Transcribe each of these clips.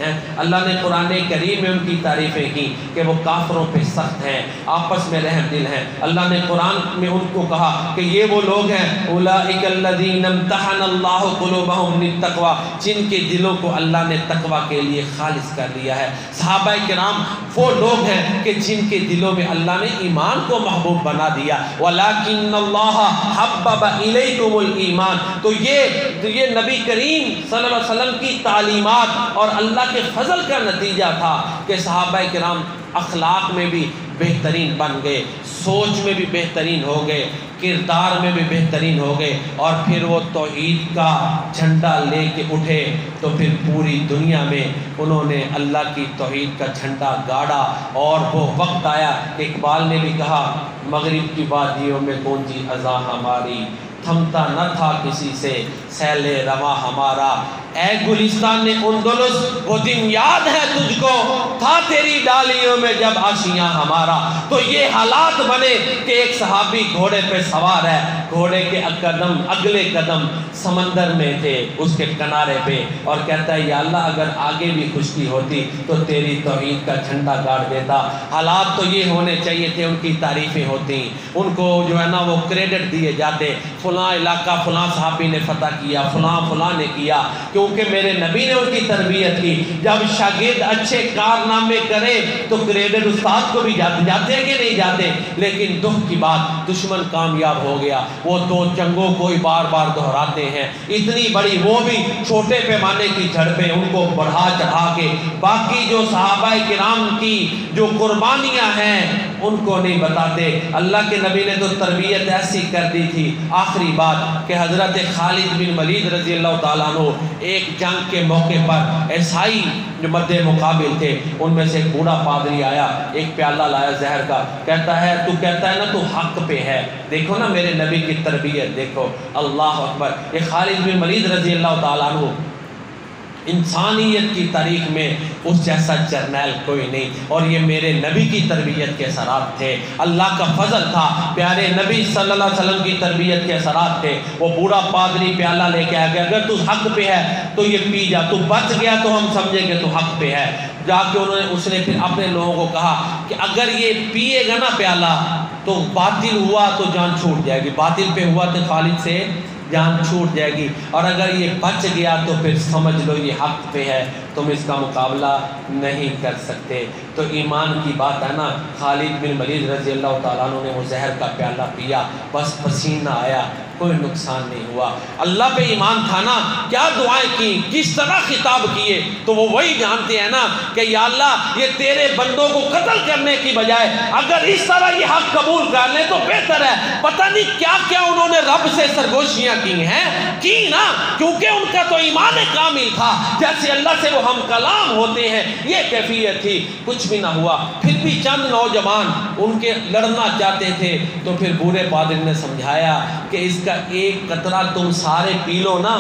ہیں۔ اللہ نے قرآن کریم میں ان کی تعریفیں کی کہ وہ کافروں پہ سخت ہیں، آپس میں رحم دل ہیں۔ اللہ نے قرآن میں ان کو کہا کہ یہ وہ لوگ ہیں اولئک الذین امتحن اللہ قلوبہم للتقوی، جن کے دلوں کو اللہ نے تقوی کے لیے خالص کر دیا ہے۔ صحابہ کرام وہ لوگ ہیں کہ جن کے دلوں میں اللہ نے ایمان کو محبوب بنا دیا۔ وَلَكِنَّ اللَّهَ حَبَّبَ إِلَيْكُمُ الْإِيمَانَ، تو یہ نبی کریم صلی اللہ علیہ وسلم کی تعلیمات اور اللہ کے فضل کا نتیجہ تھا کہ صحابہ کرام اخلاق میں بھی بہترین بن گئے، سوچ میں بھی بہترین ہو گئے، کردار میں بھی بہترین ہو گئے، اور پھر وہ توحید کا جھنڈا لے کے اٹھے تو پھر پوری دنیا میں انہوں نے اللہ کی توحید کا جھنڈا گاڑا۔ اور وہ وقت آیا کہ اقبال نے بھی کہا مغرب کی وادیوں میں گونجی اذاں ہماری، تھمتا نہ تھا کسی سے سیل رواں ہمارا، اے گلستان اندلس وہ دن یاد ہے تجھ کو، تھا تیری ڈالیوں میں جب آشیاں ہمارا۔ تو یہ حالات بنے کہ ایک صحابی گھوڑے پہ سوار ہے، گھوڑے کے اگلے قدم سمندر میں تھے اس کے کنارے پہ، اور کہتا ہے یا اللہ اگر آگے بھی خشکی ہوتی تو تیری توحید کا جھنڈا گاڑ دیتا۔ حالات تو یہ ہونے چاہیے تھے، ان کی تعریفیں ہوتی، ان کو جو ہے نا وہ کریڈٹ دیے جاتے، فلاں علاقہ فلاں صحابی نے فتح کیا، فلاں نے کیا، کیونکہ میرے نبی نے ان کی تربیت کی۔ جب شاگرد اچھے کارنامے کرے تو کریڈٹ استاد کو بھی جاتے ہیں کہ نہیں جاتے، لیکن دکھ کی بات دشمن کامیاب ہو گیا، وہ دو جنگوں کو ہی بار بار دہراتے ہیں، اتنی بڑی وہ بھی چھوٹے پیمانے کی جھڑپیں ان کو بڑھا چڑھا کے، باقی جو صحابہ کرام کی جو قربانیاں ہیں ان کو نہیں بتاتے۔ اللہ کے نبی نے تو تربیت ایسی کر دی تھی۔ آخری بات کہ حضرت خالد بن ولید رضی اللہ تعالیٰ عنہ ایک جنگ کے موقع پر عیسائی جو مد مقابل تھے ان میں سے ایک بوڑھا پادری آیا، ایک پیالہ لایا زہر کا، کہتا ہے نا تو حق پہ ہے۔ دیکھو نا میرے نبی کی تربیت دیکھو، اللہ اکبر۔ یہ خالد بن ولید رضی اللہ تعالیٰ عنہ انسانیت کی تاریخ میں اس جیسا جرنیل کوئی نہیں، اور یہ میرے نبی کی تربیت کے اثرات تھے، اللہ کا فضل تھا، پیارے نبی صلی اللہ علیہ وسلم کی تربیت کے اثرات تھے۔ وہ بوڑھا پادری پیالہ لے کے آ گیا، اگر تو حق پہ ہے تو یہ پی جا، تو بچ گیا تو ہم سمجھیں گے تو حق پہ ہے۔ جا کے اس نے پھر اپنے لوگوں کو کہا کہ اگر یہ پیے گا نا پیالہ تو باطل ہوا تو جان چھوٹ جائے گی، باطل پہ ہوا تو خالد سے جان چھوٹ جائے گی، اور اگر یہ بچ گیا تو پھر سمجھ لو یہ حق پہ ہے، تم اس کا مقابلہ نہیں کر سکتے۔ تو ایمان کی بات ہے نا، خالد بن ولید رضی اللہ تعالیٰ عنہ نے وہ زہر کا پیالہ پیا، بس پسینہ آیا، کوئی نقصان نہیں ہوا۔ اللہ پہ ایمان تھا نا، کیا دعائیں کی، کس طرح خطاب کیے، تو وہ وہی جانتے ہیں نا کہ یا اللہ یہ تیرے بندوں کو قتل کرنے کی بجائے اگر اس طرح یہ حق قبول کر لیں تو بہتر ہے۔ پتہ نہیں کیا کیا انہوں نے رب سے سرگوشیاں کی ہیں، کی نا، کیونکہ ان کا تو ایمان کامل تھا، جیسے اللہ سے وہ ہم کلام ہوتے ہیں، یہ کیفیت تھی۔ کچھ بھی نہ ہوا، پھر بھی چند نوجوان ان کے لڑنا چاہتے تھے، تو پھر بوڑھے پادری نے سمجھایا کہ اس کا ایک قطرہ تم سارے پی لو نا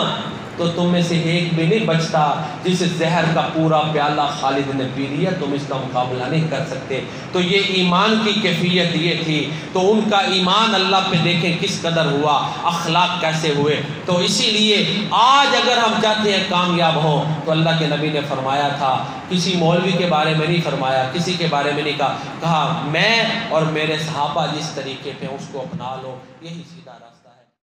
تو تم میں سے ایک بھی نہیں بچتا، جس زہر کا پورا پیالہ خالد نے پی لیا، تم اس کا مقابلہ نہیں کر سکتے۔ تو یہ ایمان کی کیفیت یہ تھی، تو ان کا ایمان اللہ پہ دیکھیں کس قدر ہوا، اخلاق کیسے ہوئے۔ تو اسی لیے آج اگر ہم چاہتے ہیں کامیاب ہوں تو اللہ کے نبی نے فرمایا تھا، کسی مولوی کے بارے میں نہیں فرمایا، کسی کے بارے میں نہیں کہا میں اور میرے صحابہ جس طریقے پہ اس کو اپنا لو، یہی سیدھا راستہ۔